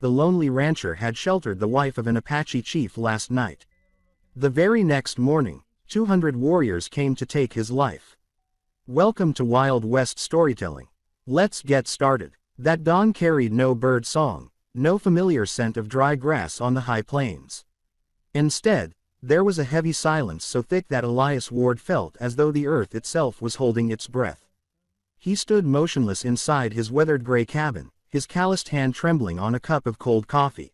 the lonely rancher had sheltered the wife of an Apache chief last night. The very next morning, 200 warriors came to take his life. Welcome to Wild West storytelling. Let's get started. That dawn carried no bird song, no familiar scent of dry grass on the high plains. Instead, there was a heavy silence so thick that Elias Ward felt as though the earth itself was holding its breath. He stood motionless inside his weathered gray cabin, his calloused hand trembling on a cup of cold coffee.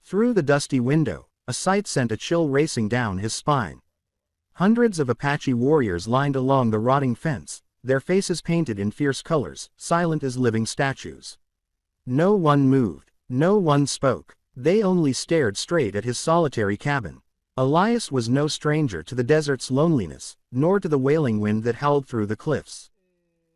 Through the dusty window, a sight sent a chill racing down his spine. Hundreds of Apache warriors lined along the rotting fence, their faces painted in fierce colors, silent as living statues. No one moved, no one spoke, they only stared straight at his solitary cabin. Elias was no stranger to the desert's loneliness, nor to the wailing wind that howled through the cliffs.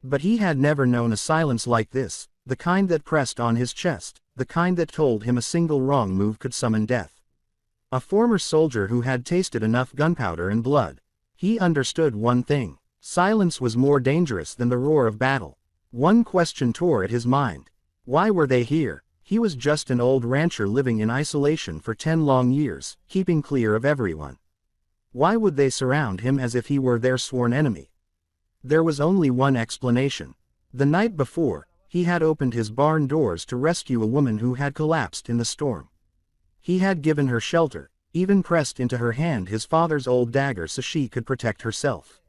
But he had never known a silence like this, the kind that pressed on his chest, the kind that told him a single wrong move could summon death. A former soldier who had tasted enough gunpowder and blood, he understood one thing: silence was more dangerous than the roar of battle. One question tore at his mind. Why were they here? He was just an old rancher living in isolation for 10 long years, keeping clear of everyone. Why would they surround him as if he were their sworn enemy? There was only one explanation. The night before, he had opened his barn doors to rescue a woman who had collapsed in the storm. He had given her shelter, even pressed into her hand his father's old dagger so she could protect herself.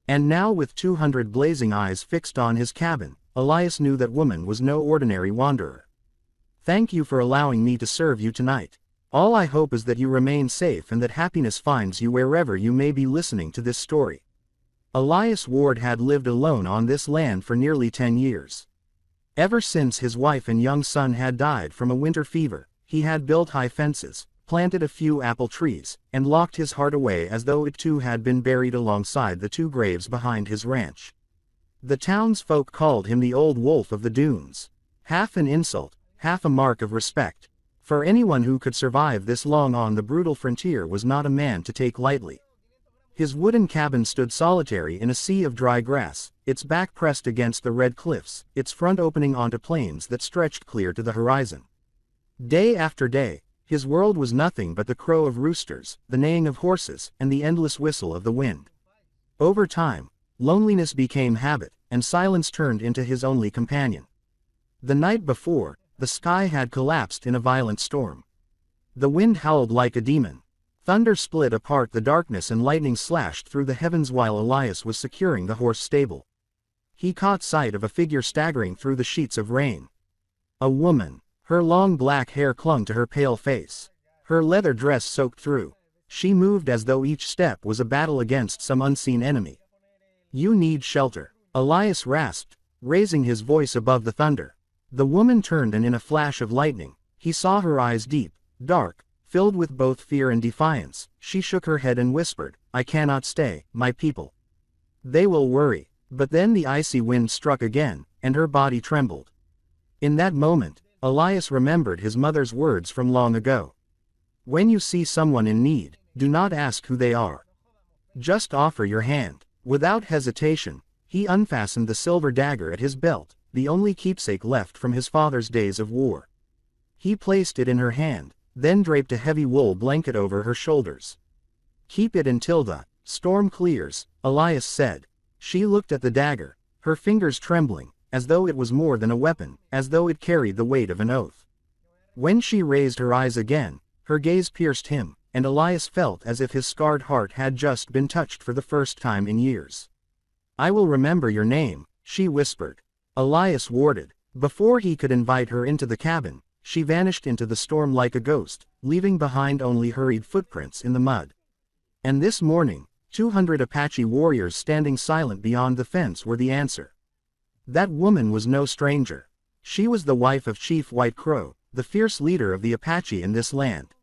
And now, with 200 blazing eyes fixed on his cabin, Elias knew that woman was no ordinary wanderer. "Thank you for allowing me to serve you tonight. All I hope is that you remain safe and that happiness finds you wherever you may be listening to this story." Elias Ward had lived alone on this land for nearly 10 years. Ever since his wife and young son had died from a winter fever, he had built high fences, planted a few apple trees, and locked his heart away as though it too had been buried alongside the 2 graves behind his ranch. The townsfolk called him the Old Wolf of the Dunes. Half an insult, half a mark of respect. For anyone who could survive this long on the brutal frontier was not a man to take lightly. His wooden cabin stood solitary in a sea of dry grass, its back pressed against the red cliffs, its front opening onto plains that stretched clear to the horizon. Day after day, his world was nothing but the crow of roosters, the neighing of horses, and the endless whistle of the wind. Over time, loneliness became habit, and silence turned into his only companion. The night before, the sky had collapsed in a violent storm. The wind howled like a demon. Thunder split apart the darkness and lightning slashed through the heavens while Elias was securing the horse stable. He caught sight of a figure staggering through the sheets of rain. A woman. Her long black hair clung to her pale face. Her leather dress soaked through. She moved as though each step was a battle against some unseen enemy. "You need shelter," Elias rasped, raising his voice above the thunder. The woman turned, and in a flash of lightning, he saw her eyes deep, dark, filled with both fear and defiance. She shook her head and whispered, "I cannot stay, my people. They will worry." But then the icy wind struck again, and her body trembled. In that moment, Elias remembered his mother's words from long ago. "When you see someone in need, do not ask who they are. Just offer your hand." Without hesitation, he unfastened the silver dagger at his belt, the only keepsake left from his father's days of war. He placed it in her hand, then draped a heavy wool blanket over her shoulders. "Keep it until the storm clears," Elias said. She looked at the dagger, her fingers trembling, as though it was more than a weapon, as though it carried the weight of an oath. When she raised her eyes again, her gaze pierced him, and Elias felt as if his scarred heart had just been touched for the first time in years. "I will remember your name," she whispered. Elias warded. Before he could invite her into the cabin, she vanished into the storm like a ghost, leaving behind only hurried footprints in the mud. And this morning, 200 Apache warriors standing silent beyond the fence were the answer. That woman was no stranger. She was the wife of Chief White Crow, the fierce leader of the Apache in this land.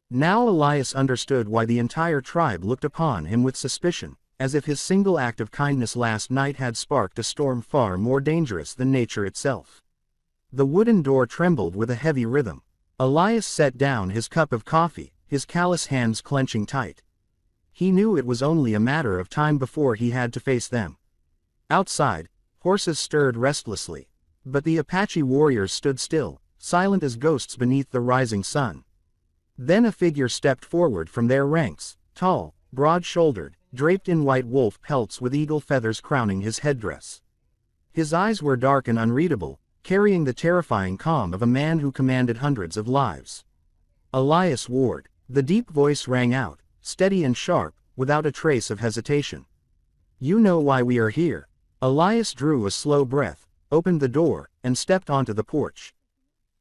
Now Elias understood why the entire tribe looked upon him with suspicion, as if his single act of kindness last night had sparked a storm far more dangerous than nature itself. The wooden door trembled with a heavy rhythm. Elias set down his cup of coffee, his callous hands clenching tight. He knew it was only a matter of time before he had to face them. Outside, horses stirred restlessly. But the Apache warriors stood still, silent as ghosts beneath the rising sun. Then a figure stepped forward from their ranks, tall, broad-shouldered, draped in white wolf pelts with eagle feathers crowning his headdress. His eyes were dark and unreadable, carrying the terrifying calm of a man who commanded hundreds of lives. Elias Ward. The deep voice rang out, steady and sharp, without a trace of hesitation. You know why we are here. Elias drew a slow breath, opened the door, and stepped onto the porch.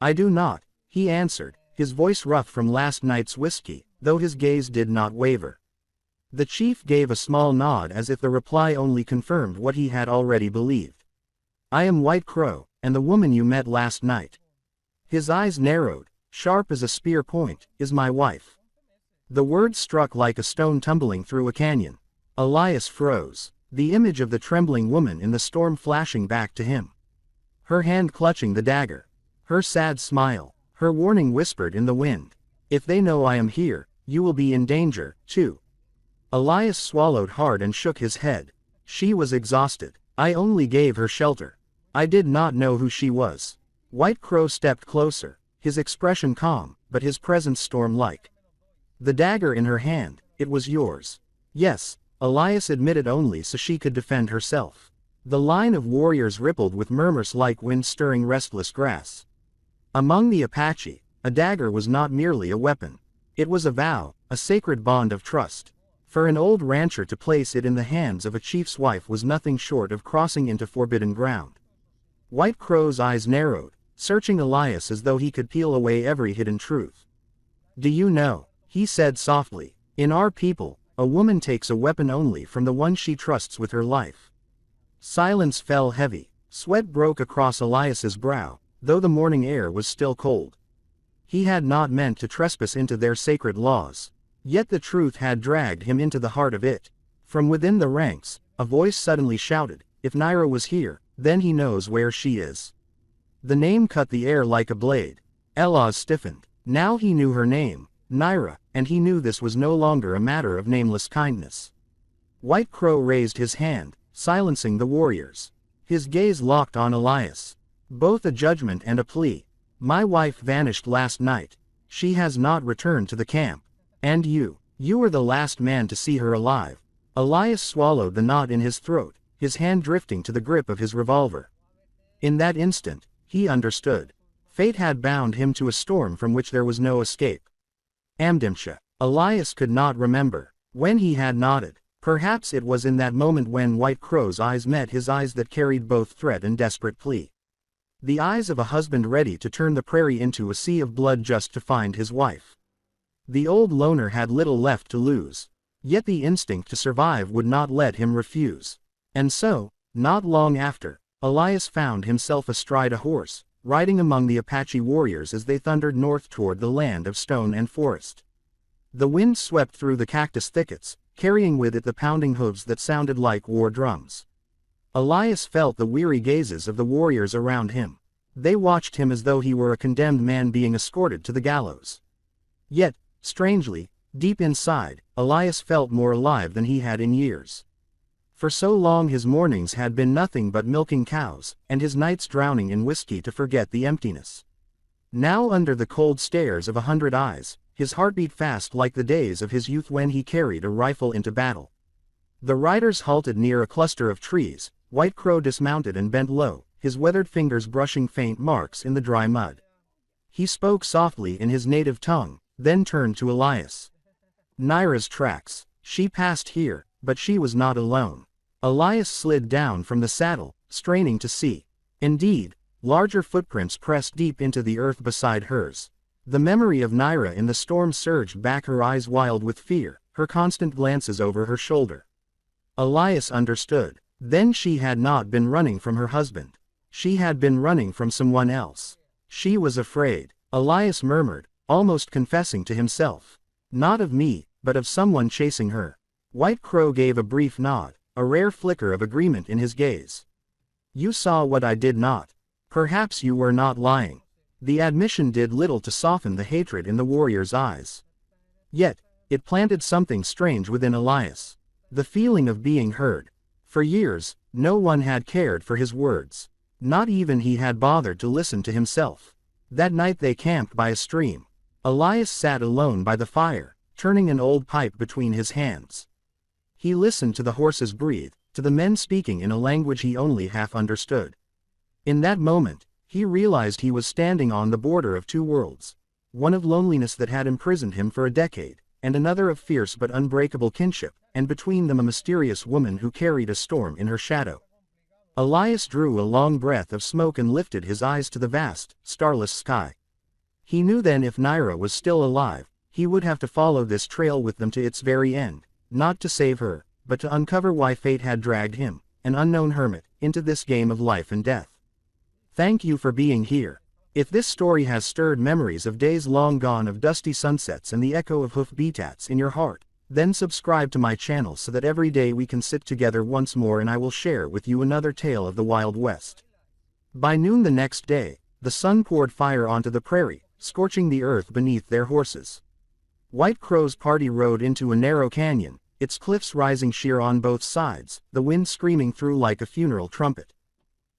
I do not, he answered, his voice rough from last night's whiskey, though his gaze did not waver. The chief gave a small nod as if the reply only confirmed what he had already believed. I am White Crow, and the woman you met last night. His eyes narrowed, sharp as a spear point, is my wife. The words struck like a stone tumbling through a canyon. Elias froze, the image of the trembling woman in the storm flashing back to him. Her hand clutching the dagger. Her sad smile, her warning whispered in the wind. If they know I am here, you will be in danger, too. Elias swallowed hard and shook his head. She was exhausted. I only gave her shelter. I did not know who she was. White Crow stepped closer, his expression calm, but his presence storm-like. The dagger in her hand, it was yours. Yes, Elias admitted only so she could defend herself. The line of warriors rippled with murmurs like wind stirring restless grass. Among the Apache, a dagger was not merely a weapon. It was a vow, a sacred bond of trust. For an old rancher to place it in the hands of a chief's wife was nothing short of crossing into forbidden ground. White Crow's eyes narrowed, searching Elias as though he could peel away every hidden truth. Do you know, he said softly, in our people, a woman takes a weapon only from the one she trusts with her life. Silence fell heavy, sweat broke across Elias's brow, though the morning air was still cold. He had not meant to trespass into their sacred laws, yet the truth had dragged him into the heart of it. From within the ranks, a voice suddenly shouted, if Naira was here, then he knows where she is. The name cut the air like a blade. Outlaws stiffened. Now he knew her name, Naira, and he knew this was no longer a matter of nameless kindness. White Crow raised his hand, silencing the warriors. His gaze locked on Elias. Both a judgment and a plea. My wife vanished last night. She has not returned to the camp. And you were the last man to see her alive. Elias swallowed the knot in his throat, his hand drifting to the grip of his revolver. In that instant, he understood. Fate had bound him to a storm from which there was no escape. Amdimsha. Elias could not remember when he had nodded. Perhaps it was in that moment when White Crow's eyes met his eyes that carried both threat and desperate plea. The eyes of a husband ready to turn the prairie into a sea of blood just to find his wife. The old loner had little left to lose. Yet the instinct to survive would not let him refuse. And so, not long after, Elias found himself astride a horse, riding among the Apache warriors as they thundered north toward the land of stone and forest. The wind swept through the cactus thickets, carrying with it the pounding hooves that sounded like war drums. Elias felt the weary gazes of the warriors around him. They watched him as though he were a condemned man being escorted to the gallows. Yet, strangely, deep inside, Elias felt more alive than he had in years. For so long his mornings had been nothing but milking cows, and his nights drowning in whiskey to forget the emptiness. Now under the cold stares of 100 eyes, his heart beat fast like the days of his youth when he carried a rifle into battle. The riders halted near a cluster of trees. White Crow dismounted and bent low, his weathered fingers brushing faint marks in the dry mud. He spoke softly in his native tongue, then turned to Elias. Naira's tracks. She passed here, but she was not alone. Elias slid down from the saddle, straining to see. Indeed, larger footprints pressed deep into the earth beside hers. The memory of Naira in the storm surged back, her eyes wild with fear, her constant glances over her shoulder. Elias understood. Then she had not been running from her husband. She had been running from someone else. She was afraid, Elias murmured, almost confessing to himself. Not of me, but of someone chasing her. White Crow gave a brief nod, a rare flicker of agreement in his gaze. You saw what I did not. Perhaps you were not lying. The admission did little to soften the hatred in the warrior's eyes. Yet, it planted something strange within Elias. The feeling of being heard. For years, no one had cared for his words. Not even he had bothered to listen to himself. That night they camped by a stream. Elias sat alone by the fire, turning an old pipe between his hands. He listened to the horses breathe, to the men speaking in a language he only half understood. In that moment, he realized he was standing on the border of two worlds. One of loneliness that had imprisoned him for a decade, and another of fierce but unbreakable kinship, and between them a mysterious woman who carried a storm in her shadow. Elias drew a long breath of smoke and lifted his eyes to the vast, starless sky. He knew then if Naira was still alive, he would have to follow this trail with them to its very end, not to save her, but to uncover why fate had dragged him, an unknown hermit, into this game of life and death. Thank you for being here. If this story has stirred memories of days long gone, of dusty sunsets and the echo of hoof-beats in your heart, then subscribe to my channel so that every day we can sit together once more and I will share with you another tale of the Wild West. By noon the next day, the sun poured fire onto the prairie, scorching the earth beneath their horses. White Crow's party rode into a narrow canyon, its cliffs rising sheer on both sides, the wind screaming through like a funeral trumpet.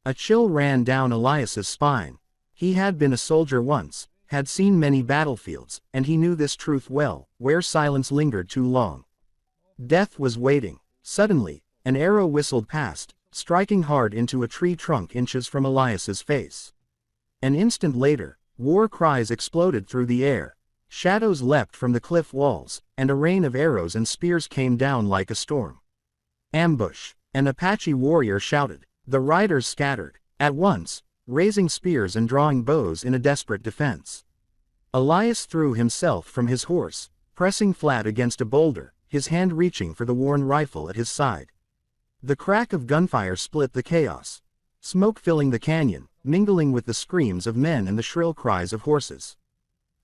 A chill ran down Elias's spine. He had been a soldier once, had seen many battlefields, and he knew this truth well, where silence lingered too long. Death was waiting. Suddenly, an arrow whistled past, striking hard into a tree trunk inches from Elias's face. An instant later, war cries exploded through the air. Shadows leapt from the cliff walls, and a rain of arrows and spears came down like a storm. Ambush! An Apache warrior shouted. The riders scattered, at once, raising spears and drawing bows in a desperate defense. Elias threw himself from his horse, pressing flat against a boulder, his hand reaching for the worn rifle at his side. The crack of gunfire split the chaos, smoke filling the canyon, mingling with the screams of men and the shrill cries of horses.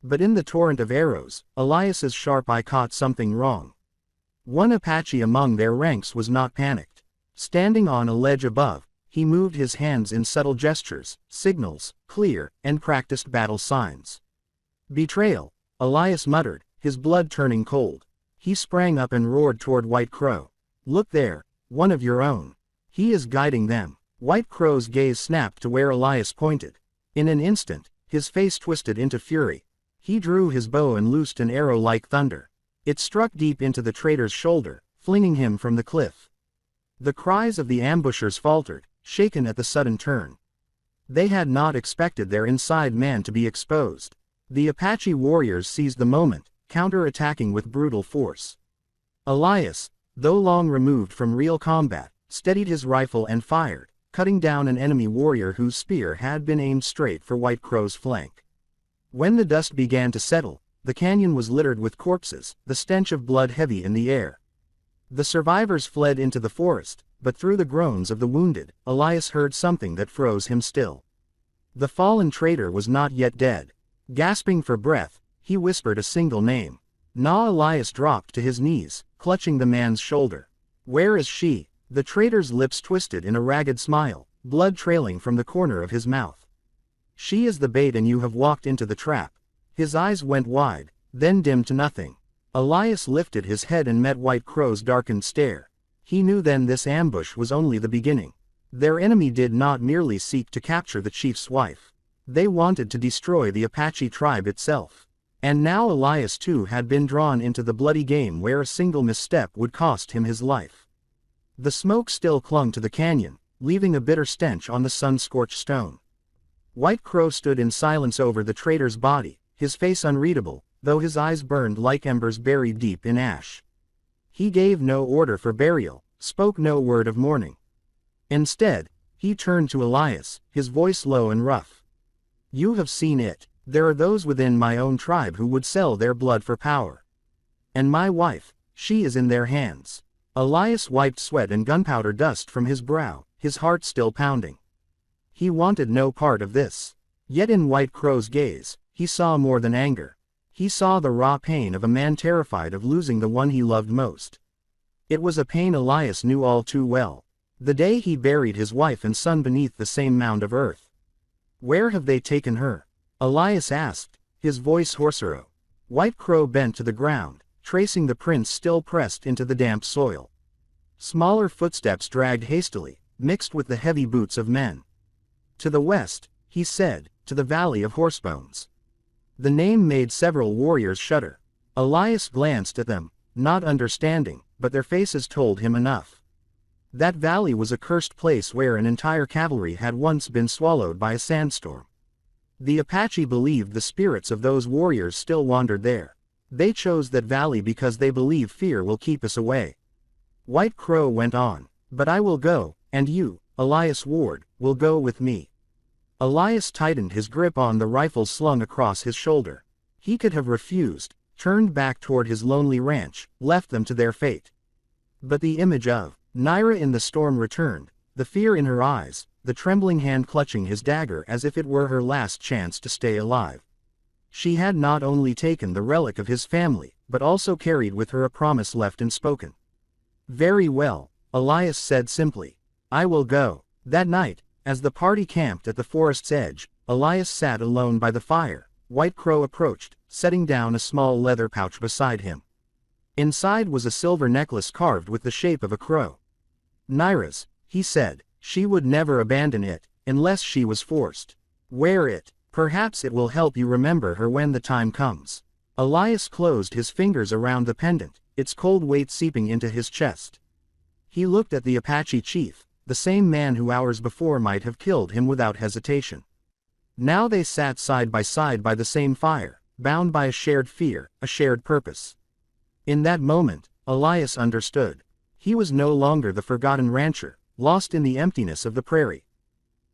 But in the torrent of arrows, Elias's sharp eye caught something wrong. One Apache among their ranks was not panicked. Standing on a ledge above, he moved his hands in subtle gestures, signals, clear, and practiced battle signs. Betrayal, Elias muttered, his blood turning cold. He sprang up and roared toward White Crow. Look there, one of your own. He is guiding them. White Crow's gaze snapped to where Elias pointed. In an instant, his face twisted into fury. He drew his bow and loosed an arrow like thunder. It struck deep into the traitor's shoulder, flinging him from the cliff. The cries of the ambushers faltered, shaken at the sudden turn. They had not expected their inside man to be exposed. The Apache warriors seized the moment, counter-attacking with brutal force. Elias, though long removed from real combat, steadied his rifle and fired, cutting down an enemy warrior whose spear had been aimed straight for White Crow's flank. When the dust began to settle, the canyon was littered with corpses, the stench of blood heavy in the air. The survivors fled into the forest, but through the groans of the wounded, Elias heard something that froze him still. The fallen traitor was not yet dead. Gasping for breath, he whispered a single name. Elias dropped to his knees, clutching the man's shoulder. Where is she? The traitor's lips twisted in a ragged smile, blood trailing from the corner of his mouth. She is the bait and you have walked into the trap. His eyes went wide, then dimmed to nothing. Elias lifted his head and met White Crow's darkened stare. He knew then this ambush was only the beginning. Their enemy did not merely seek to capture the chief's wife. They wanted to destroy the Apache tribe itself. And now Elias too had been drawn into the bloody game where a single misstep would cost him his life. The smoke still clung to the canyon, leaving a bitter stench on the sun-scorched stone. White Crow stood in silence over the traitor's body, his face unreadable, though his eyes burned like embers buried deep in ash. He gave no order for burial, spoke no word of mourning. Instead, he turned to Elias, his voice low and rough. You have seen it. There are those within my own tribe who would sell their blood for power. And my wife, she is in their hands. Elias wiped sweat and gunpowder dust from his brow, his heart still pounding. He wanted no part of this. Yet in White Crow's gaze, he saw more than anger. He saw the raw pain of a man terrified of losing the one he loved most. It was a pain Elias knew all too well. The day he buried his wife and son beneath the same mound of earth. Where have they taken her? Elias asked, his voice hoarser. White Crow bent to the ground, tracing the prints still pressed into the damp soil. Smaller footsteps dragged hastily, mixed with the heavy boots of men. To the west, he said, to the Valley of Horsebones. The name made several warriors shudder. Elias glanced at them, not understanding, but their faces told him enough. That valley was a cursed place where an entire cavalry had once been swallowed by a sandstorm. The Apache believed the spirits of those warriors still wandered there. They chose that valley because they believe fear will keep us away. White Crow went on, "But I will go, and you, Elias Ward, will go with me." Elias tightened his grip on the rifle slung across his shoulder. He could have refused, turned back toward his lonely ranch, left them to their fate. But the image of Naira in the storm returned, the fear in her eyes, the trembling hand clutching his dagger as if it were her last chance to stay alive. She had not only taken the relic of his family, but also carried with her a promise left unspoken. "Very well," Elias said simply. "I will go." That night, as the party camped at the forest's edge, Elias sat alone by the fire. White Crow approached, setting down a small leather pouch beside him. Inside was a silver necklace carved with the shape of a crow. "Naira's," he said. "She would never abandon it, unless she was forced. Wear it. Perhaps it will help you remember her when the time comes." Elias closed his fingers around the pendant, its cold weight seeping into his chest. He looked at the Apache chief, the same man who hours before might have killed him without hesitation. Now they sat side by the same fire, bound by a shared fear, a shared purpose. In that moment, Elias understood. He was no longer the forgotten rancher, lost in the emptiness of the prairie.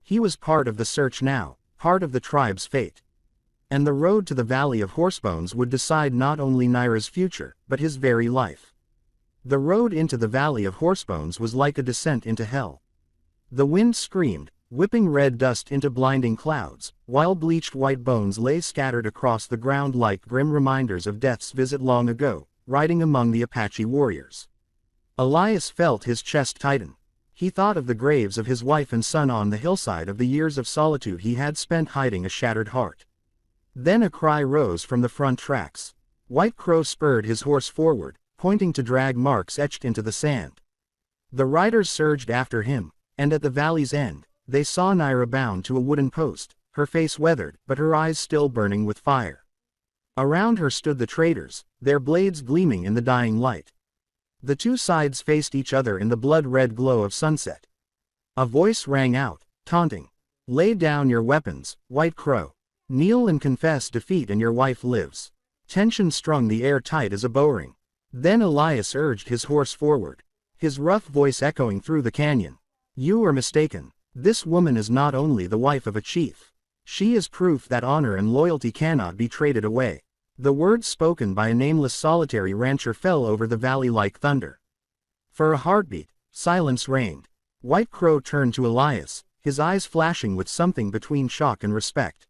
He was part of the search now, part of the tribe's fate. And the road to the Valley of Horsebones would decide not only Naira's future, but his very life. The road into the Valley of Horsebones was like a descent into hell. The wind screamed, whipping red dust into blinding clouds, while bleached white bones lay scattered across the ground like grim reminders of death's visit long ago, riding among the Apache warriors. Elias felt his chest tighten. He thought of the graves of his wife and son on the hillside, of the years of solitude he had spent hiding a shattered heart. Then a cry rose from the front tracks. White Crow spurred his horse forward, pointing to drag marks etched into the sand. The riders surged after him, and at the valley's end, they saw Naira bound to a wooden post, her face weathered, but her eyes still burning with fire. Around her stood the traders, their blades gleaming in the dying light. The two sides faced each other in the blood-red glow of sunset. A voice rang out, taunting. "Lay down your weapons, White Crow. Kneel and confess defeat and your wife lives." Tension strung the air tight as a bowring. Then Elias urged his horse forward, his rough voice echoing through the canyon. "You are mistaken. This woman is not only the wife of a chief. She is proof that honor and loyalty cannot be traded away." The words spoken by a nameless solitary rancher fell over the valley like thunder. For a heartbeat, silence reigned. White Crow turned to Elias, his eyes flashing with something between shock and respect.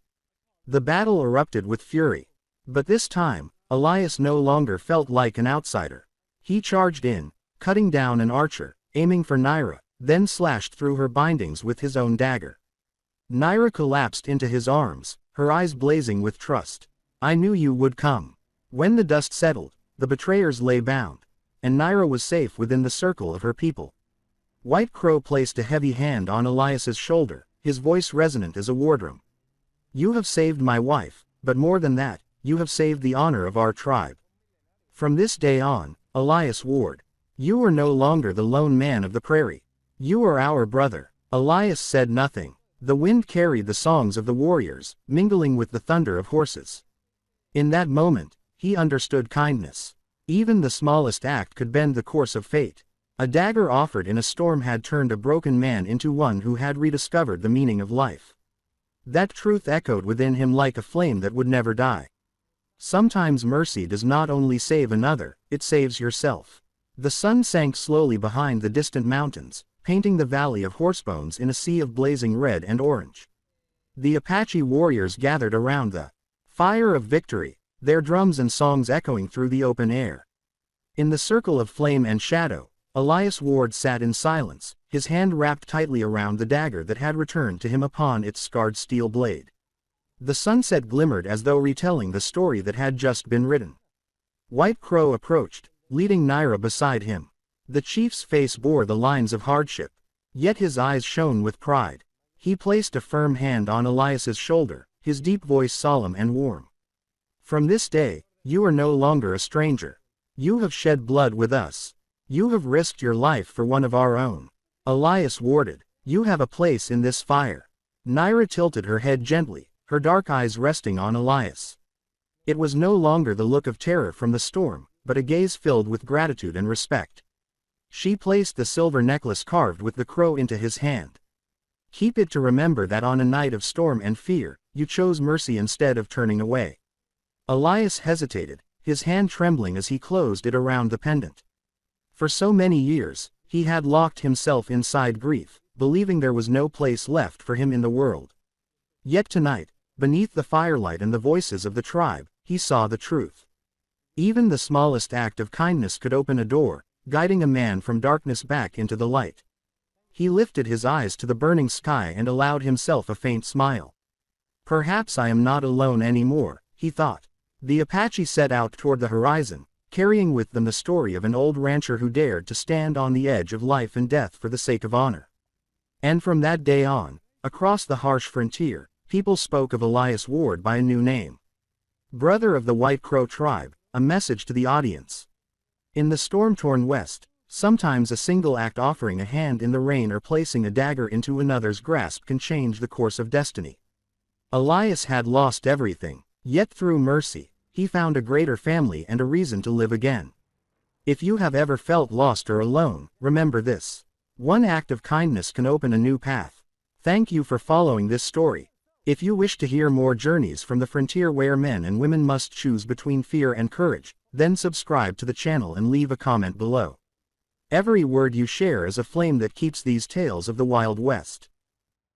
The battle erupted with fury. But this time, Elias no longer felt like an outsider. He charged in, cutting down an archer, aiming for Naira, then slashed through her bindings with his own dagger. Naira collapsed into his arms, her eyes blazing with trust. "I knew you would come." When the dust settled, the betrayers lay bound, and Naira was safe within the circle of her people. White Crow placed a heavy hand on Elias's shoulder, his voice resonant as a wardrum. "You have saved my wife, but more than that, you have saved the honor of our tribe. From this day on, Elias Ward, you are no longer the lone man of the prairie. You are our brother." Elias said nothing. The wind carried the songs of the warriors, mingling with the thunder of horses. In that moment, he understood kindness. Even the smallest act could bend the course of fate. A dagger offered in a storm had turned a broken man into one who had rediscovered the meaning of life. That truth echoed within him like a flame that would never die. Sometimes mercy does not only save another, it saves yourself. The sun sank slowly behind the distant mountains, painting the Valley of Horsebones in a sea of blazing red and orange. The Apache warriors gathered around the fire of victory, their drums and songs echoing through the open air. In the circle of flame and shadow, Elias Ward sat in silence, his hand wrapped tightly around the dagger that had returned to him upon its scarred steel blade. The sunset glimmered as though retelling the story that had just been written. White Crow approached, leading Naira beside him. The chief's face bore the lines of hardship, yet his eyes shone with pride. He placed a firm hand on Elias's shoulder, his deep voice solemn and warm. "From this day, you are no longer a stranger. You have shed blood with us. You have risked your life for one of our own." Elias warded, "You have a place in this fire." Naira tilted her head gently, her dark eyes resting on Elias. It was no longer the look of terror from the storm, but a gaze filled with gratitude and respect. She placed the silver necklace carved with the crow into his hand. "Keep it to remember that on a night of storm and fear, you chose mercy instead of turning away." Elias hesitated, his hand trembling as he closed it around the pendant. For so many years, he had locked himself inside grief, believing there was no place left for him in the world. Yet tonight, beneath the firelight and the voices of the tribe, he saw the truth. Even the smallest act of kindness could open a door, guiding a man from darkness back into the light. He lifted his eyes to the burning sky and allowed himself a faint smile. "Perhaps I am not alone anymore," he thought. The Apache set out toward the horizon, carrying with them the story of an old rancher who dared to stand on the edge of life and death for the sake of honor. And from that day on, across the harsh frontier, people spoke of Elias Ward by a new name. Brother of the White Crow tribe, a message to the audience. In the storm-torn West, sometimes a single act offering a hand in the rain or placing a dagger into another's grasp can change the course of destiny. Elias had lost everything, yet through mercy, he found a greater family and a reason to live again. If you have ever felt lost or alone, remember this. One act of kindness can open a new path. Thank you for following this story. If you wish to hear more journeys from the frontier where men and women must choose between fear and courage, then subscribe to the channel and leave a comment below. Every word you share is a flame that keeps these tales of the Wild West.